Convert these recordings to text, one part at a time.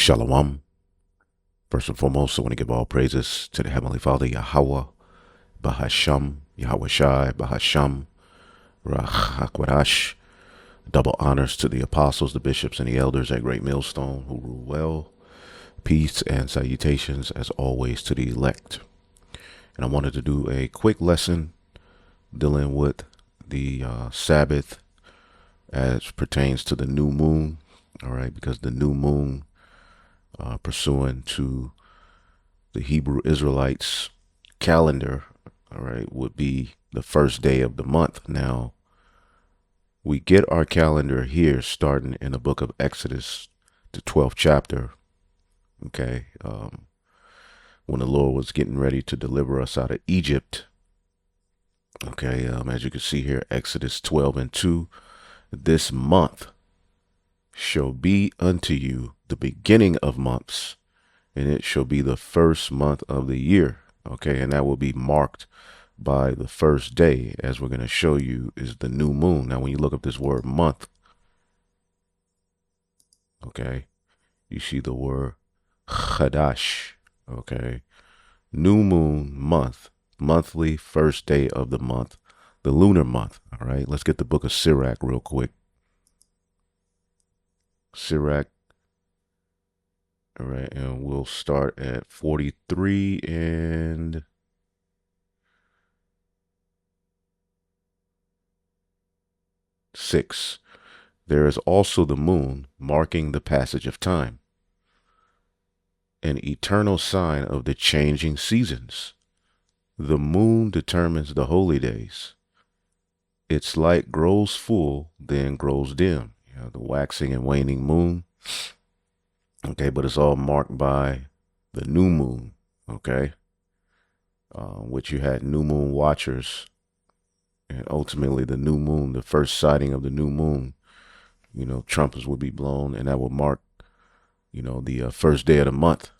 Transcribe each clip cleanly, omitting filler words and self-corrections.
Shalom. First and foremost, I want to give all praises to the Heavenly Father, Yahweh, Bahasham, Yahweh Shai, Bahasham, Rachakwadash. Double honors to the apostles, the bishops, and the elders at Great Millstone who rule well. Peace and salutations, as always, to the elect. And I wanted to do a quick lesson dealing with the Sabbath as pertains to the new moon. All right, because the new moon, pursuant to the Hebrew Israelites calendar, all right, would be the first day of the month. Now, we get our calendar here starting in the book of Exodus, the 12th chapter, okay, when the Lord was getting ready to deliver us out of Egypt. Okay, as you can see here, Exodus 12:2, this month shall be unto you the beginning of months, and it shall be the first month of the year. Okay, and that will be marked by the first day, as we're going to show you, is the new moon. Now, when you look up this word month, okay, you see the word chadash, okay, new moon, month, monthly, first day of the month, the lunar month. All right, let's get the book of Sirach real quick. Sirach. All right, and we'll start at 43 and 6. There is also the moon, marking the passage of time, an eternal sign of the changing seasons. The moon determines the holy days. Its light grows full, then grows dim. You know, the waxing and waning moon. Okay, but it's all marked by the new moon, okay, which you had new moon watchers, and ultimately the new moon, the first sighting of the new moon, you know, trumpets would be blown, and that would mark, you know, the first day of the month,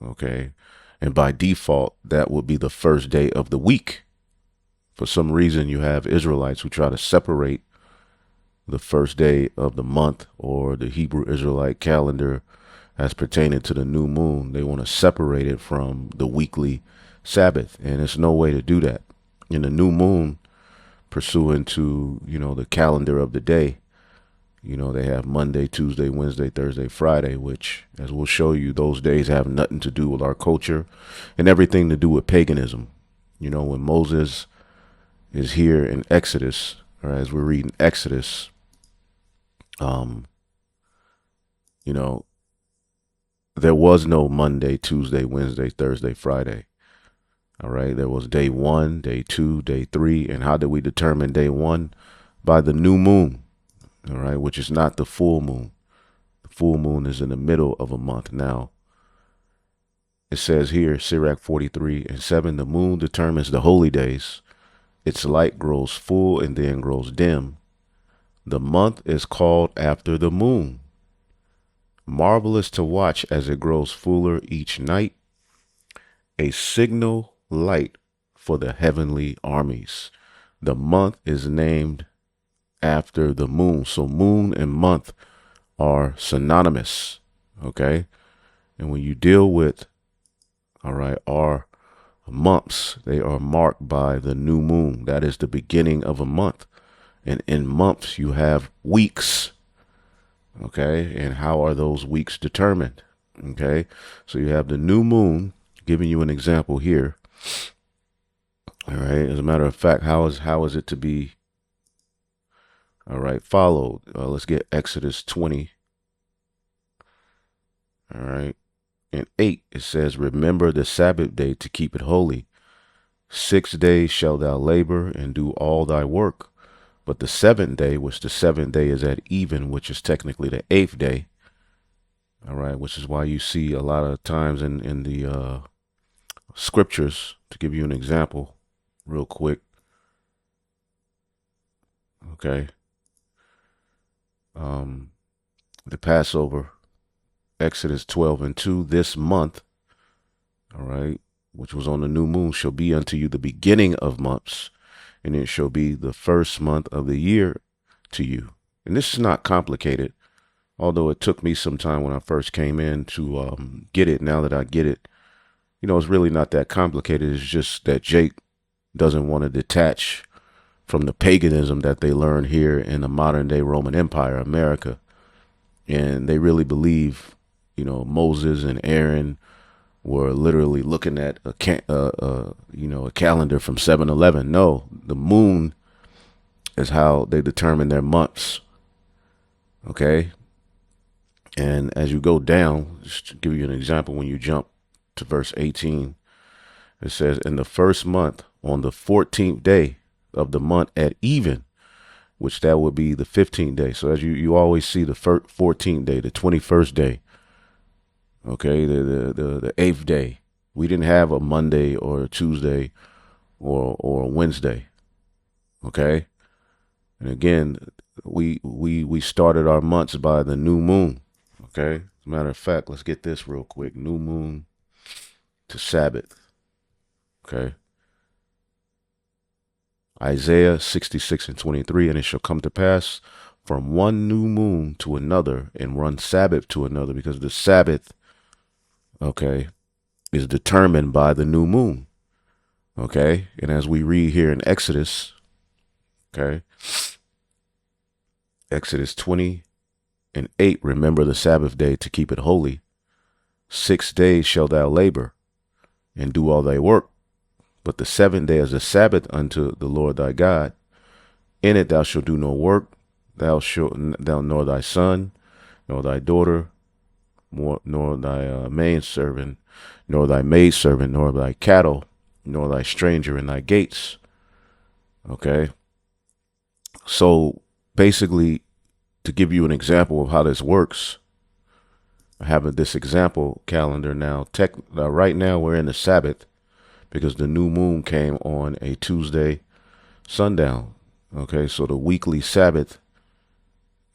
okay, and by default, that would be the first day of the week. For some reason, you have Israelites who try to separate the first day of the month or the Hebrew Israelite calendar as pertaining to the new moon. They want to separate it from the weekly Sabbath, and there's no way to do that. In the new moon, pursuant to, you know, the calendar of the day, you know, they have Monday, Tuesday, Wednesday, Thursday, Friday, which, as we'll show you, those days have nothing to do with our culture and everything to do with paganism. You know, when Moses is here in Exodus, or as we're reading Exodus, you know, there was no Monday, Tuesday, Wednesday, Thursday, Friday. All right. There was day 1, day 2, day 3. And how did we determine day 1? By the new moon. All right. Which is not the full moon. The full moon is in the middle of a month. Now, it says here, Sirach 43:7, the moon determines the holy days. Its light grows full and then grows dim. The month is called after the moon. Marvelous to watch as it grows fuller each night, a signal light for the heavenly armies. The month is named after the moon. So moon and month are synonymous, okay? And when you deal with, all right, our months, they are marked by the new moon. That is the beginning of a month. And in months, you have weeks. Okay, and how are those weeks determined? Okay, so you have the new moon, giving you an example here. All right, as a matter of fact, how is it to be, all right, followed? Let's get Exodus 20. All right, in 8, it says, remember the Sabbath day to keep it holy. 6 days shalt thou labor and do all thy work. But the 7th day, which the 7th day is at even, which is technically the 8th day, all right, which is why you see a lot of times in the scriptures, to give you an example real quick, okay, the Passover, Exodus 12:2, this month, all right, which was on the new moon, shall be unto you the beginning of months, and it shall be the first month of the year to you. And this is not complicated. although it took me some time when I first came in to get it. Now that I get it, it's really not that complicated. It's just that Jake doesn't want to detach from the paganism that they learned here in the modern day Roman Empire, America. And they really believe, Moses and Aaron were literally looking at a calendar from 7-Eleven. No, the moon is how they determine their months. Okay. And as you go down, just to give you an example, when you jump to verse 18, it says, in the first month, on the 14th day of the month at even, which that would be the 15th day. So as you always see the 14th day, the 21st day, okay, the 8th day. We didn't have a Monday or a Tuesday or a Wednesday, okay? And again, we started our months by the new moon, okay? As a matter of fact, let's get this real quick. New moon to Sabbath, okay? Isaiah 66:23, and it shall come to pass from one new moon to another and one Sabbath to another, because the Sabbath, okay, is determined by the new moon, okay? And as we read here in Exodus, okay, Exodus 20:8, remember the Sabbath day to keep it holy. 6 days shall thou labor and do all thy work, but the 7th day is a Sabbath unto the Lord thy God. In it thou shalt do no work, thou nor thy son, nor thy daughter, nor thy maidservant, nor thy maidservant, nor thy cattle, nor thy stranger in thy gates. Okay. So basically, to give you an example of how this works, I have this example calendar now. Right now we're in the Sabbath because the new moon came on a Tuesday sundown. Okay, so the weekly Sabbath,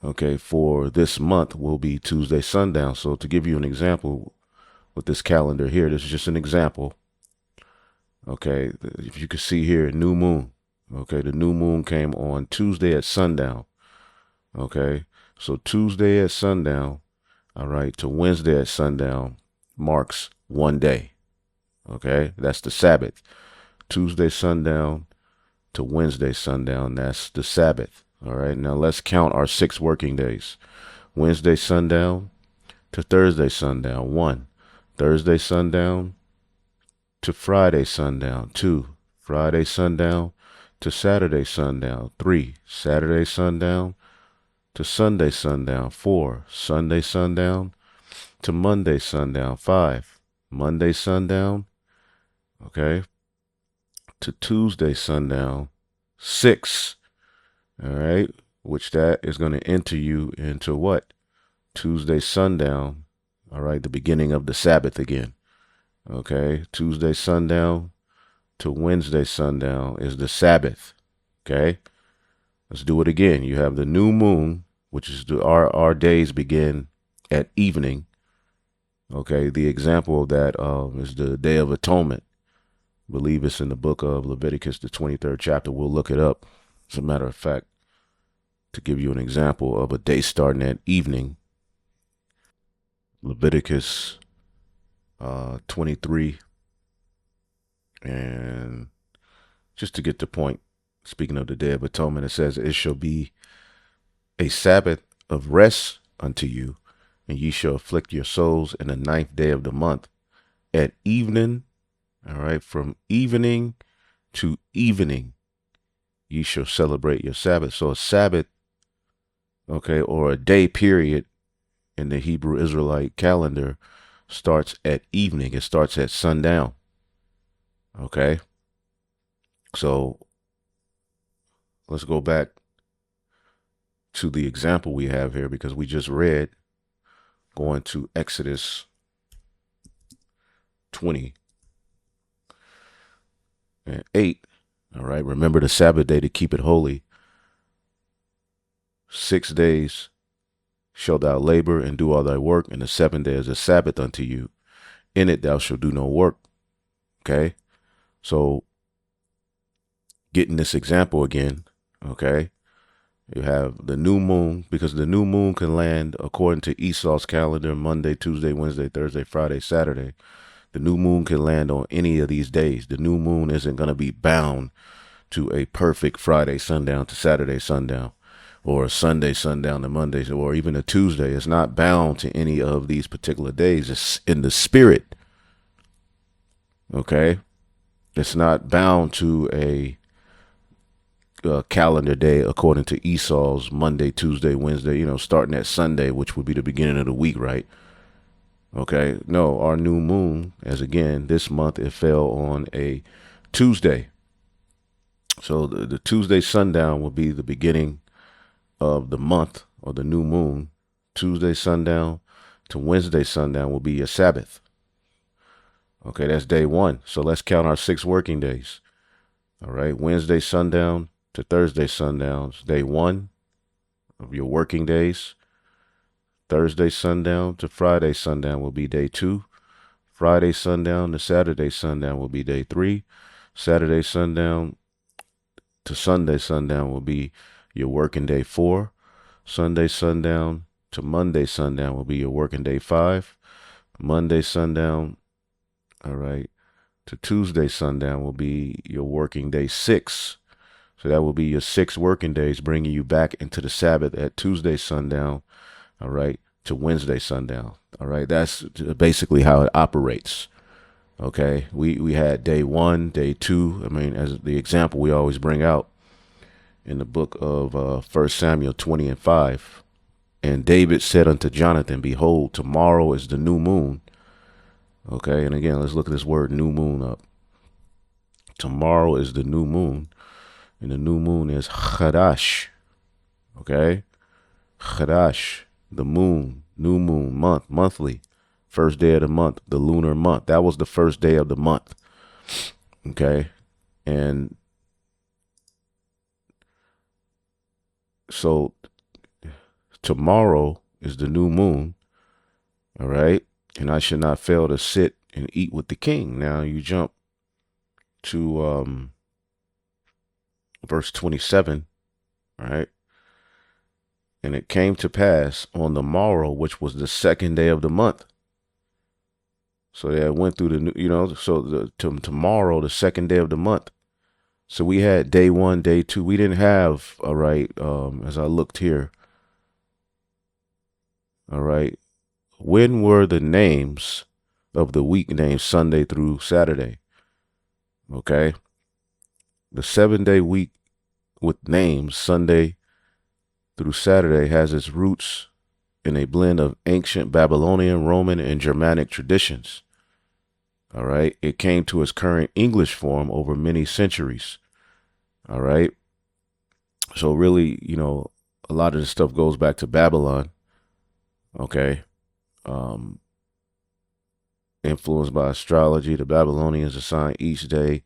okay, for this month will be Tuesday sundown. So to give you an example with this calendar here, this is just an example. Okay, if you can see here, new moon. Okay, the new moon came on Tuesday at sundown. Okay, so Tuesday at sundown, all right, to Wednesday at sundown marks one day. Okay, that's the Sabbath. Tuesday sundown to Wednesday sundown, that's the Sabbath. All right, now let's count our 6 working days. Wednesday sundown to Thursday sundown, 1. Thursday sundown to Friday sundown, 2. Friday sundown to Saturday sundown, 3. Saturday sundown to Sunday sundown, 4. Sunday sundown to Monday sundown, 5. Monday sundown, okay, to Tuesday sundown, 6. All right, which that is going to enter you into what? Tuesday sundown. All right, the beginning of the Sabbath again. Okay, Tuesday sundown to Wednesday sundown is the Sabbath. Okay, let's do it again. You have the new moon, which is our days begin at evening. Okay, the example of that is the Day of Atonement. I believe it's in the book of Leviticus, the 23rd chapter. We'll look it up. As a matter of fact, to give you an example of a day starting at evening, Leviticus 23, and just to get the point, speaking of the Day of Atonement, it says, it shall be a Sabbath of rest unto you, and ye shall afflict your souls in the 9th day of the month at evening. All right, from evening to evening, ye shall celebrate your Sabbath. So a Sabbath, okay, or a day period in the Hebrew Israelite calendar starts at evening. It starts at sundown. Okay, so let's go back to the example we have here, because we just read, going to Exodus 20:8. All right, remember the Sabbath day to keep it holy. 6 days shalt thou labor and do all thy work, and the 7th day is a Sabbath unto you. In it thou shalt do no work. Okay, so getting this example again, okay, You have the new moon, because the new moon can land according to Esau's calendar Monday, Tuesday, Wednesday, Thursday, Friday, Saturday. The new moon can land on any of these days. The new moon isn't going to be bound to a perfect Friday sundown to Saturday sundown, or a Sunday sundown to Monday, or even a Tuesday. It's not bound to any of these particular days. It's in the spirit. Okay? It's not bound to a calendar day according to Esau's Monday, Tuesday, Wednesday, starting at Sunday, which would be the beginning of the week, right? Okay. No, our new moon, as again, this month, it fell on a Tuesday. So the Tuesday sundown will be the beginning of the month, or the new moon. Tuesday sundown to Wednesday sundown will be your Sabbath. Okay, that's day one. So let's count our 6 working days. All right, Wednesday sundown to Thursday sundown is day one of your working days. Thursday sundown to Friday sundown will be day 2. Friday sundown to Saturday sundown will be day 3. Saturday sundown to Sunday sundown will be your working day 4. Sunday sundown to Monday sundown will be your working day 5. Monday sundown, all right, to Tuesday sundown will be your working day 6. So that will be your 6 working days, bringing you back into the Sabbath at Tuesday sundown, all right, to Wednesday sundown. All right, that's basically how it operates. Okay, we had day 1, day 2. I mean, as the example we always bring out in the book of 1 Samuel 20 and 5. And David said unto Jonathan, behold, tomorrow is the new moon. Okay, and again, let's look at this word new moon up. Tomorrow is the new moon, and the new moon is Chadash. Okay, Chadash, the moon, new moon, month, monthly, first day of the month, the lunar month. That was the first day of the month. Okay, and so tomorrow is the new moon. All right, and I should not fail to sit and eat with the king. Now you jump to verse 27, right? And it came to pass on the morrow, which was the second day of the month. So they went through the, so tomorrow, the second day of the month. So we had day 1, day 2. We didn't have, all right, as I looked here, all right, when were the names of the week names Sunday through Saturday? Okay. The 7-day week with names Sunday through Saturday has its roots in a blend of ancient Babylonian, Roman, and Germanic traditions. All right. It came to its current English form over many centuries. All right. So really, a lot of this stuff goes back to Babylon. Okay. Influenced by astrology, the Babylonians assigned each day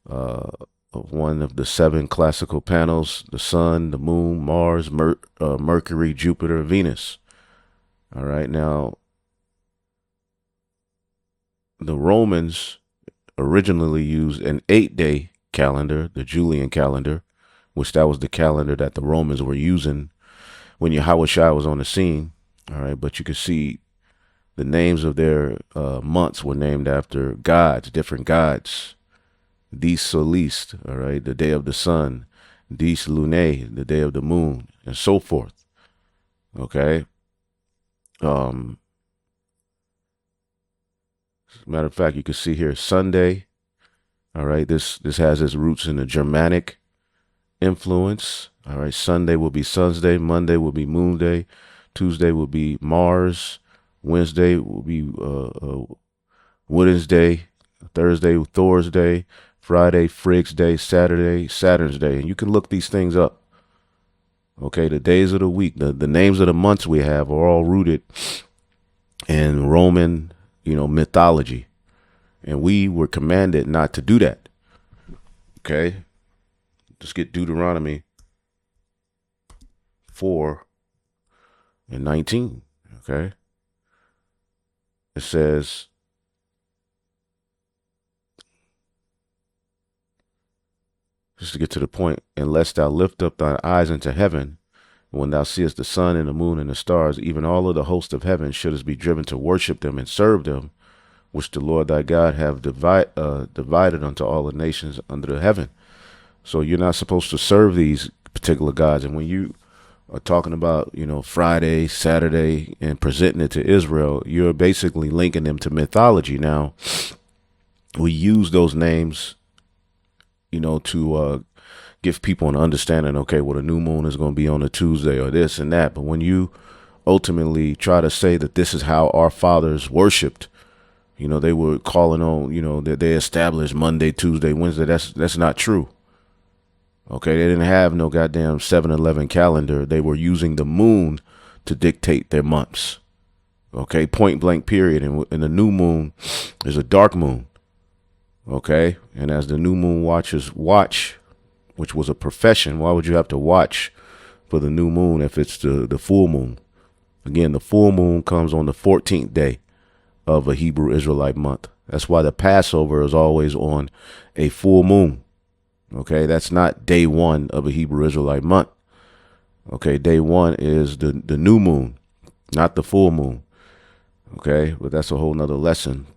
of one of the 7 classical panels: the sun, the moon, Mars, Mercury, Jupiter, Venus. All right. Now, the Romans originally used an 8-day calendar, the Julian calendar, which that was the calendar that the Romans were using when Yahushua was on the scene. All right. But you can see the names of their months were named after gods, different gods. Dies Solis, all right, the day of the sun. Dies Lunae, the day of the moon, and so forth. Okay. As a matter of fact, you can see here Sunday. All right, this has its roots in the Germanic influence. All right, Sunday will be Sun's Day, Monday will be Moon Day, Tuesday will be Mars, Wednesday will be Wednesday, Thursday Thor's Day, Friday Frigg's Day, Saturday Saturn's Day, and you can look these things up. Okay, the days of the week, the names of the months we have are all rooted in Roman, mythology, and we were commanded not to do that. Okay, let's get Deuteronomy 4 and 19. Okay, it says, just to get to the point, unless thou lift up thine eyes into heaven, when thou seest the sun and the moon and the stars, even all of the host of heaven, shouldest be driven to worship them and serve them, which the Lord thy God have divided unto all the nations under the heaven. So you're not supposed to serve these particular gods. And when you are talking about, Friday, Saturday, and presenting it to Israel, you're basically linking them to mythology. Now, we use those names, to give people an understanding, okay, well, the new moon is going to be on a Tuesday or this and that. But when you ultimately try to say that this is how our fathers worshiped, they were calling on, that they established Monday, Tuesday, Wednesday. That's not true. Okay, they didn't have no goddamn 7-11 calendar. They were using the moon to dictate their months. Okay, point blank period. And the new moon is a dark moon. Okay, and as the new moon watchers watch, which was a profession, why would you have to watch for the new moon if it's the full moon? Again, the full moon comes on the 14th day of a Hebrew Israelite month. That's why the Passover is always on a full moon. Okay, that's not day one of a Hebrew Israelite month. Okay, day one is the new moon, not the full moon. Okay, but that's a whole nother lesson.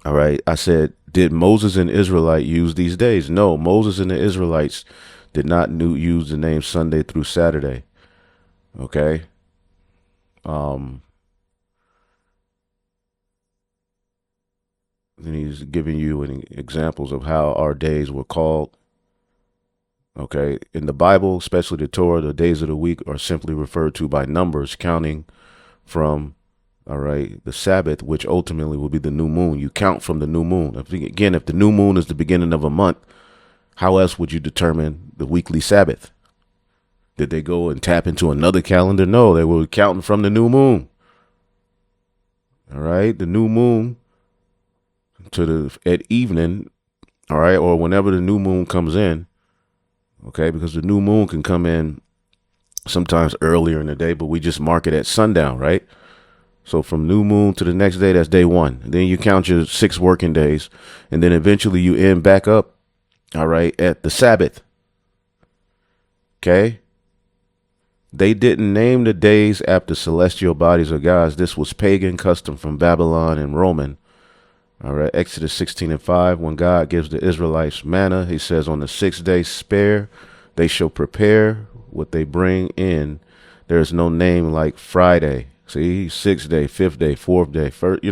All right, I said, did Moses and Israelite use these days? No, Moses and the Israelites did not use the name Sunday through Saturday. Okay. Then he's giving you examples of how our days were called. Okay, in the Bible, especially the Torah, the days of the week are simply referred to by numbers, counting from, all right, the Sabbath, which ultimately will be the new moon. You count from the new moon. If the new moon is the beginning of a month, how else would you determine the weekly Sabbath? Did they go and tap into another calendar? No, they were counting from the new moon. All right, the new moon at evening, all right, or whenever the new moon comes in. Okay, because the new moon can come in sometimes earlier in the day, but we just mark it at sundown, right? So from new moon to the next day, that's day one. And then you count your 6 working days, and then eventually you end back up, all right, at the Sabbath. Okay? They didn't name the days after celestial bodies or gods. This was pagan custom from Babylon and Roman. All right, Exodus 16:5, when God gives the Israelites manna, he says, on the 6th day spare, they shall prepare what they bring in. There is no name like Friday. See, 6th day, 5th day, 4th day, first,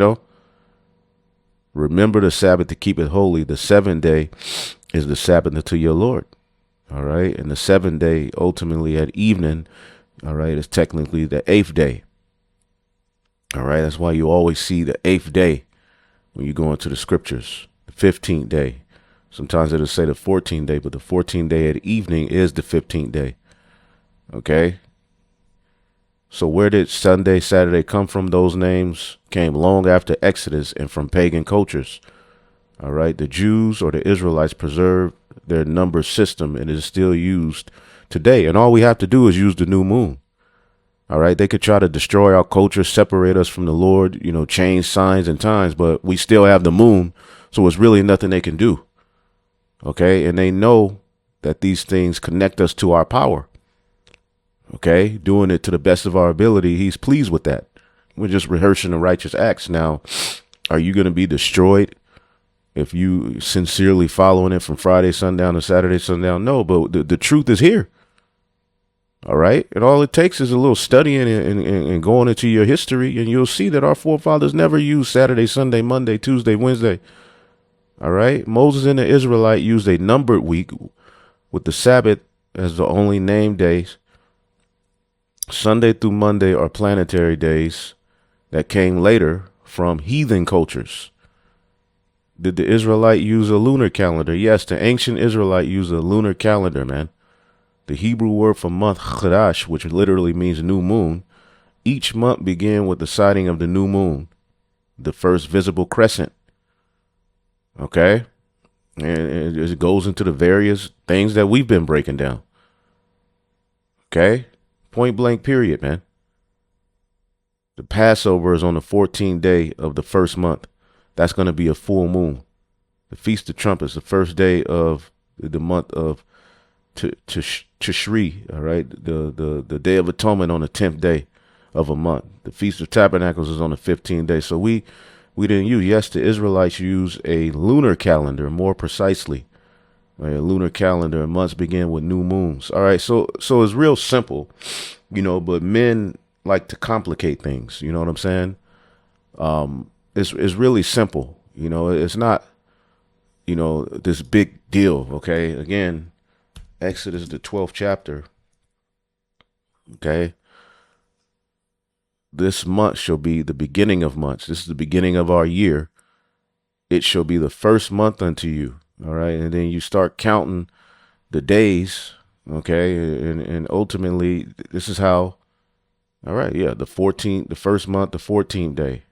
remember the Sabbath to keep it holy. The 7th day is the Sabbath unto your Lord. All right, and the 7th day, ultimately at evening, all right, is technically the 8th day. All right, that's why you always see the 8th day when you go into the scriptures, the 15th day. Sometimes it'll say the 14th day, but the 14th day at evening is the 15th day. Okay? So where did Sunday, Saturday come from? Those names came long after Exodus and from pagan cultures. All right? The Jews or the Israelites preserved their number system and it is still used today. And all we have to do is use the new moon. All right, they could try to destroy our culture, separate us from the Lord, change signs and times, but we still have the moon, so it's really nothing they can do. Okay, and they know that these things connect us to our power. Okay, doing it to the best of our ability, he's pleased with that. We're just rehearsing the righteous acts. Now, are you going to be destroyed if you sincerely following it from Friday sundown to Saturday sundown? No, but the truth is here. All right. And all it takes is a little studying and going into your history, and you'll see that our forefathers never used Saturday, Sunday, Monday, Tuesday, Wednesday. All right. Moses and the Israelite used a numbered week with the Sabbath as the only named days. Sunday through Monday are planetary days that came later from heathen cultures. Did the Israelite use a lunar calendar? Yes, the ancient Israelite used a lunar calendar, man. The Hebrew word for month, chadash, which literally means new moon, each month began with the sighting of the new moon, the first visible crescent. Okay? And it goes into the various things that we've been breaking down. Okay? Point blank period, man. The Passover is on the 14th day of the first month. That's going to be a full moon. The Feast of Trumpets, the first day of the month of Tishri, all right, the Day of Atonement on the 10th day of a month. The Feast of Tabernacles is on the 15th day. So we didn't use, yes, the Israelites use a lunar calendar more precisely. Right, a lunar calendar, and months begin with new moons. All right, so it's real simple, but men like to complicate things. You know what I'm saying? It's really simple. It's not, this big deal. Okay, again, Exodus, the 12th chapter. Okay, this month shall be the beginning of months. This is the beginning of our year. It shall be the first month unto you. All right. And then you start counting the days. Okay. And ultimately, this is how. All right. Yeah. The 14th, the first month, the 14th day.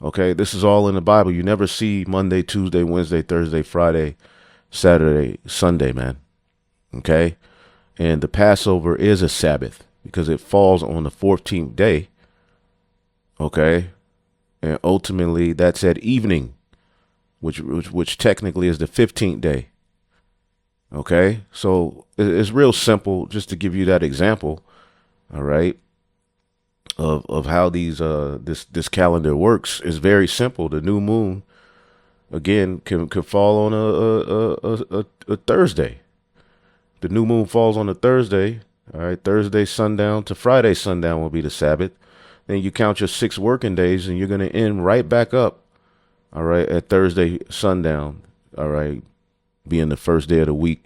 Okay. This is all in the Bible. You never see Monday, Tuesday, Wednesday, Thursday, Friday, Saturday, Sunday, man. Okay. And the Passover is a Sabbath because it falls on the 14th day. Okay. And ultimately, that's at evening, which technically is the 15th day. Okay. So it's real simple, just to give you that example. All right. Of how this calendar works is very simple. The new moon, again, can fall on a Thursday. The new moon falls on a Thursday. All right, Thursday sundown to Friday sundown will be the Sabbath. Then you count your 6 working days, and you're going to end right back up. All right, at Thursday sundown. All right, being the first day of the week.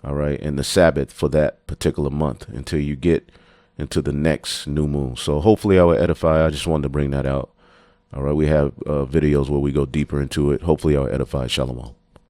All right, and the Sabbath for that particular month until you get into the next new moon. So hopefully I will edify. I just wanted to bring that out. All right, we have videos where we go deeper into it. Hopefully I'll edify. Shalom.